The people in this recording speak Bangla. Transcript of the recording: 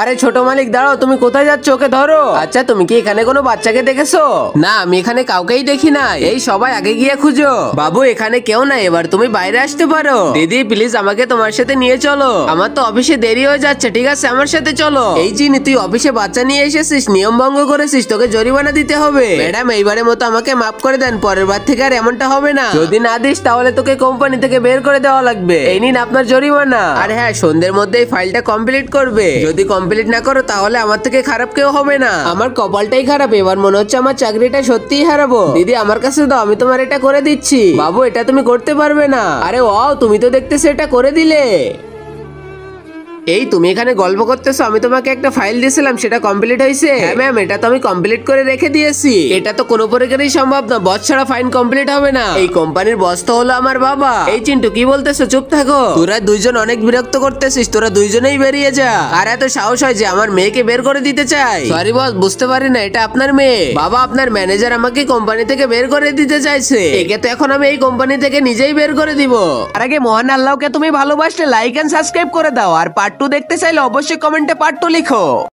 আরে ছোট মালিক দাঁড়াও, তুমি কোথায় যাচ্ছ? ওকে ধরো। আচ্ছা তুমি কি এখানে কোনো বাচ্চাকে দেখেছো? না আমি এখানে কাউকেই দেখি না। এই সবাই আগে গিয়ে খুঁজো। বাবু এখানে কেউ নাই, এবার তুমি বাইরে আসতে পারো। দিদি প্লিজ আমাকে তোমার সাথে নিয়ে চলো, আমার তো অফিসে দেরি হয়ে যাচ্ছে। ঠিক আছে আমার সাথে চলো। এই চিনি তুই অফিসে বাচ্চা নিয়ে এসেছিস, নিয়ম ভঙ্গ করেছিস, তোকে জরিমানা দিতে হবে। ম্যাডাম এইবারের মতো আমাকে মাফ করে দেন, পরের বার থেকে আর এমনটা হবে না। যদি না দিস তাহলে তোকে কোম্পানি থেকে বের করে দেওয়া লাগবে। এই নিন আপনার জরিমানা। আর হ্যাঁ সন্ধ্যের মধ্যে এই ফাইলটা কমপ্লিট করবে। যদি কমপ্লিট না করো তাহলে আমার থেকে খারাপ কেউ হবে না। আমার কপালটাই খারাপ, এবার মনে হচ্ছে আমার চাকরিটা সত্যিই হারাবো। দিদি আমার কাছে দাও, আমি তোমার এটা করে দিচ্ছি। বাবু এটা তুমি করতে পারবে না। আরে ওয়াও, তুমি তো দেখতেছো এটা করে দিলে। এই তুমি এখানে গল্প করতেছো, আমি তোমাকে একটা ফাইল দিয়েছিলাম, সেটা কমপ্লিট হয়েছে? হ্যাঁ ম্যাম, এটা তো আমি কমপ্লিট করে রেখে দিয়েছি। এটা তো কোনো প্রকারেই সম্ভব না, বস ছাড়া ফাইল কমপ্লিট হবে না। এই কোম্পানির বস তো হলো আমার বাবা। এই চিন্টু কি বলতেছো? চুপ থাকো। তোরা দুইজন অনেক বিরক্ত করতেছিস, তোরা দুইজনেই বেরিয়ে যা। আর এত সাহস হয় যে আমার মেয়েকে বের করে দিতে চাই? সরি বস, বুঝতে পারি না এটা আপনার মেয়ে। বাবা আপনার ম্যানেজার আমাকে কোম্পানি থেকে বের করে দিতে চাইছে, একে তো এখন আমি এই কোম্পানি থেকে নিজেই বের করে দিব। আর আগে মহান আল্লাহকে তুমি ভালোবাসলে লাইক এন্ড সাবস্ক্রাইব করে দাও। আর পার্ট 2 দেখতে চাইলে অবশ্যই কমেন্টে পার্ট 2 লিখো।